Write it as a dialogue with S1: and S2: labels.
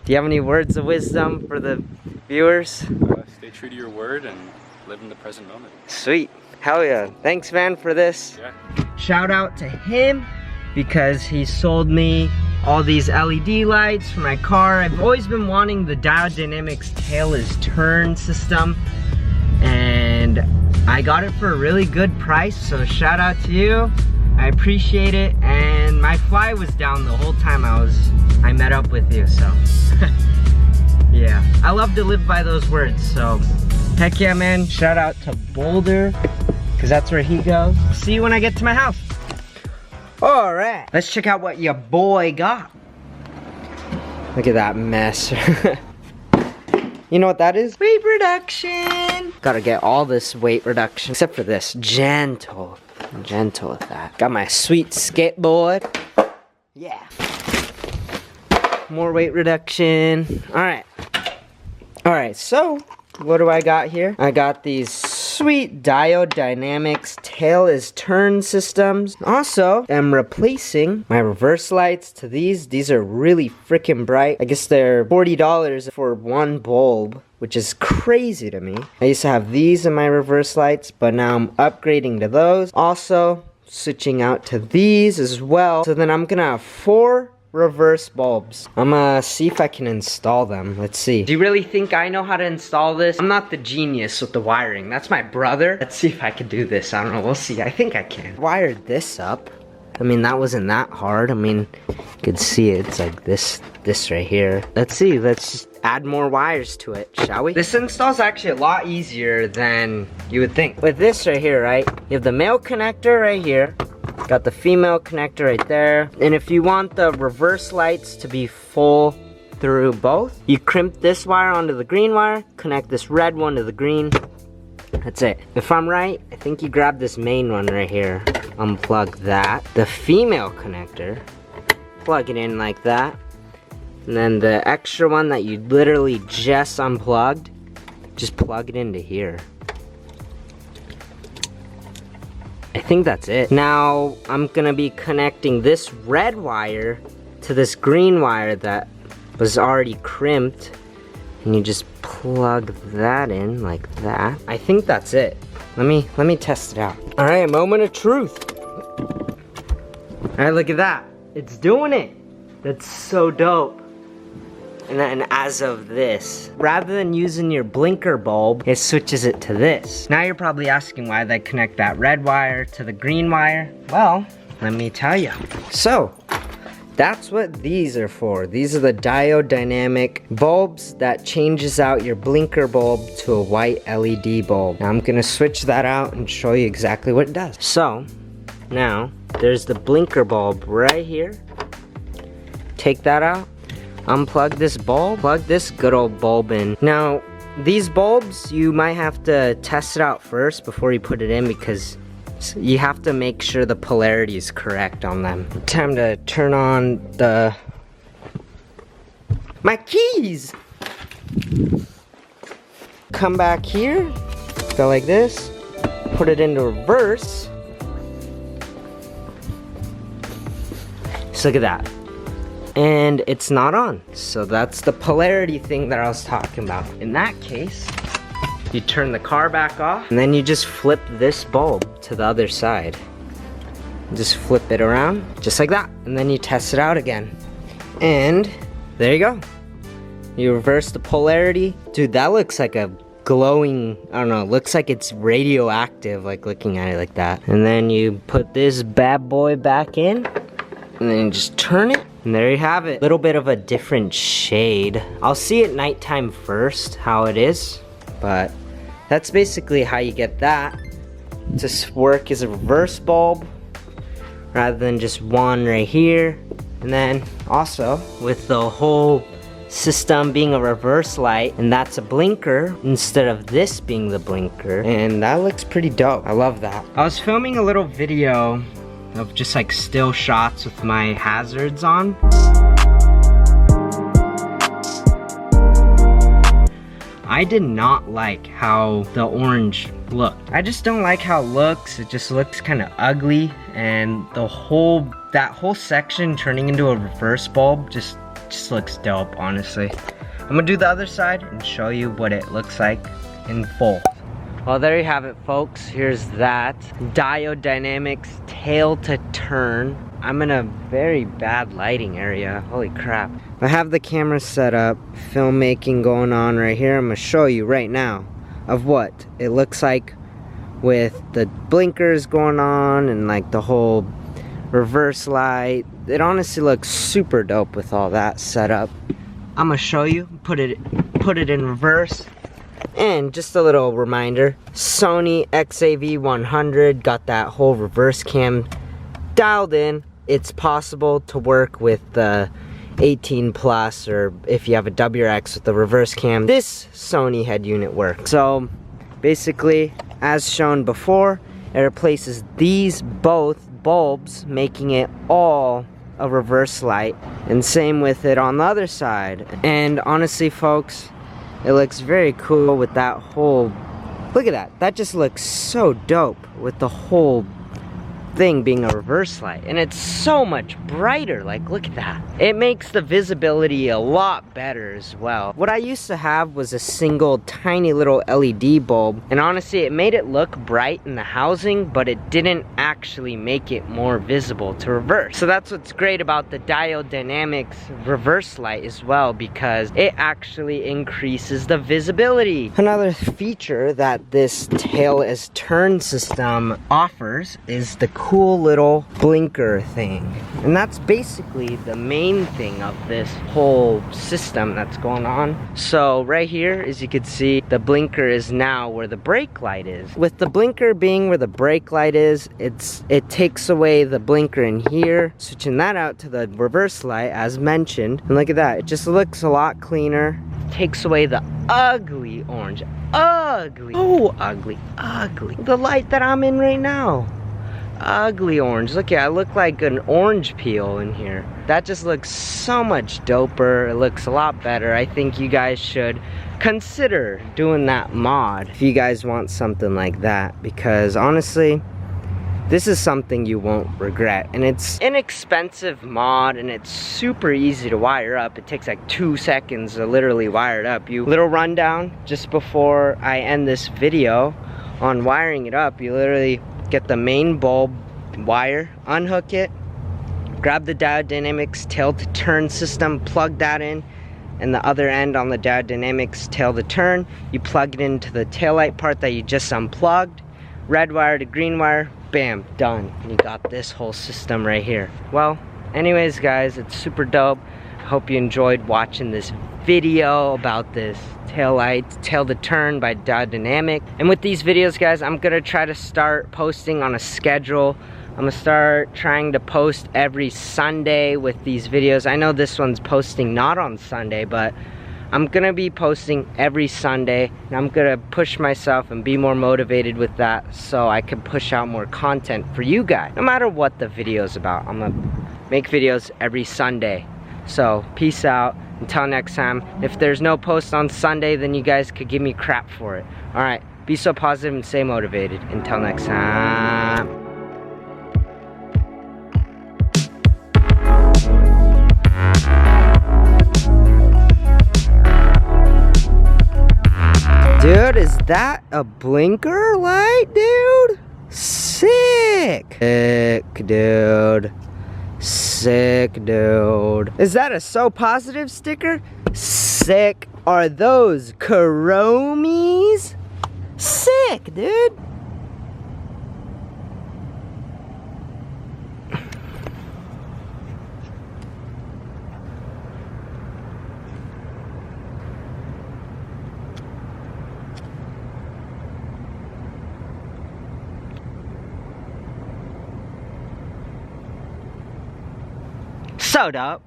S1: Do you have any words of wisdom for the viewers?
S2: Stay true to your word and live in the present moment.
S1: Sweet. Hell yeah. Thanks, man, for this.
S2: Yeah.
S1: Shout out to him because he sold me all these LED lights for my car. I've always been wanting the Diode Dynamics tail is turn system, and I got it for a really good price, so shout out to you. I appreciate it, and my fly was down the whole time I met up with you, so yeah. I love to live by those words, so heck yeah, man. Shout out to Boulder, because that's where he goes. See you when I get to my house. Alright, let's check out what your boy got. Look at that mess. You know what that is? Weight reduction. Gotta get all this weight reduction, except for this. Gentle with that. Got my sweet skateboard. Yeah. More weight reduction. Alright, so what do I got here? I got these sweet Diode Dynamics tail is turn systems. Also, I'm replacing my reverse lights to these. These are really freaking bright. I guess they're $40 for one bulb, which is crazy to me. I used to have these in my reverse lights, but now I'm upgrading to those. Also, switching out to these as well. So then I'm gonna have 4 reverse bulbs. I'm gonna see if I can install them. Let's see. Do you really think I know how to install this? I'm not the genius with the wiring. That's my brother. Let's see if I can do this. I don't know. We'll see. I think I can. Wired this up. I mean, that wasn't that hard. I mean, you could see it. It's like this right here. Let's see. Let's just add more wires to it, shall we? This install's actually a lot easier than you would think. With this right here, right? You have the male connector right here. Got the female connector right there. And if you want the reverse lights to be full through both, you crimp this wire onto the green wire, connect this red one to the green. That's it. If I'm right, I think you grab this main one right here, unplug that. The female connector, plug it in like that. And then the extra one that you literally just unplugged, just plug it into here. I think that's it. Now, I'm gonna be connecting this red wire to this green wire that was already crimped. And you just plug that in like that. I think that's it. Let me test it out. All right, moment of truth. All right, look at that. It's doing it. That's so dope. And then as of this, rather than using your blinker bulb, it switches it to this. Now you're probably asking why they connect that red wire to the green wire. Well, let me tell you. So, that's what these are for. These are the Diode Dynamic bulbs that changes out your blinker bulb to a white LED bulb. Now I'm gonna switch that out and show you exactly what it does. So, now, there's the blinker bulb right here. Take that out. Unplug this bulb, plug this good old bulb in. Now, these bulbs, you might have to test it out first before you put it in because you have to make sure the polarity is correct on them. Time to turn on my keys! Come back here, go like this, put it into reverse. So look at that. And it's not on. So that's the polarity thing that I was talking about. In that case, you turn the car back off, and then you just flip this bulb to the other side. Just flip it around, just like that. And then you test it out again. And there you go. You reverse the polarity. Dude, that looks like a glowing, I don't know, looks like it's radioactive, like looking at it like that. And then you put this bad boy back in, and then you just turn it. And there you have it. A little bit of a different shade. I'll see at nighttime first how it is, but that's basically how you get that to work as a reverse bulb rather than just one right here. And then also with the whole system being a reverse light, and that's a blinker instead of this being the blinker, and that looks pretty dope. I love that. I was filming a little video of just like still shots with my hazards on. I did not like how the orange looked. I just don't like how it looks. It just looks kind of ugly, and that whole section turning into a reverse bulb just just looks dope, honestly. I'm gonna do the other side and show you what it looks like in full. Well, there you have it, folks. Here's that. Diode Dynamics tail to turn. I'm in a very bad lighting area. Holy crap. I have the camera set up, filmmaking going on right here. I'm gonna show you right now of what it looks like with the blinkers going on and like the whole reverse light. It honestly looks super dope with all that set up. I'm gonna show you, put it in reverse. And just a little reminder, Sony XAV100 got that whole reverse cam dialed in. It's possible to work with the 18 plus, or if you have a WRX with the reverse cam, this Sony head unit works. So basically, as shown before, it replaces these both bulbs, making it all a reverse light, and same with it on the other side. And honestly, folks, it looks very cool with that whole, look at that, that just looks so dope with the whole thing being a reverse light, and it's so much brighter. Like, look at that. It makes the visibility a lot better as well. What I used to have was a single tiny little LED bulb, and honestly it made it look bright in the housing, but it didn't actually make it more visible to reverse. So that's what's great about the Diode Dynamics reverse light as well, because it actually increases the visibility. Another feature that this tail is turn system offers is the cool little blinker thing, and that's basically the main thing of this whole system that's going on. So right here, as you can see, the blinker is now where the brake light is. With the blinker being where the brake light is, it takes away the blinker in here, switching that out to the reverse light as mentioned, and look at that, it just looks a lot cleaner. Takes away the ugly orange, ugly, oh ugly, the light that I'm in right now. Ugly orange. Look at, I look like an orange peel in here. That just looks so much doper. It looks a lot better. I think you guys should consider doing that mod if you guys want something like that, because honestly, this is something you won't regret, and it's inexpensive mod, and it's super easy to wire up. It takes like 2 seconds to literally wire it up. Little rundown just before I end this video on wiring it up. You literally get the main bulb wire, unhook it, grab the Diode Dynamics tail to turn system, plug that in, and the other end on the Diode Dynamics tail to turn, you plug it into the taillight part that you just unplugged, red wire to green wire, bam, done. And you got this whole system right here. Well, anyways guys, it's super dope. I hope you enjoyed watching this video about this taillight, tail to turn by Diode Dynamic. And with these videos guys, I'm gonna try to start posting on a schedule. I'm gonna start trying to post every Sunday with these videos. I know this one's posting not on Sunday, but I'm gonna be posting every Sunday, and I'm gonna push myself and be more motivated with that so I can push out more content for you guys. No matter what the video's about, I'm gonna make videos every Sunday. So peace out. Until next time. If there's no post on Sunday, then you guys could give me crap for it. Alright, be so positive and stay motivated. Until next time. Dude, is that a blinker light, dude? Sick! Sick, dude. Sick, dude. Is that a So Positive sticker? Sick. Are those chromies? Sick, dude. So dope.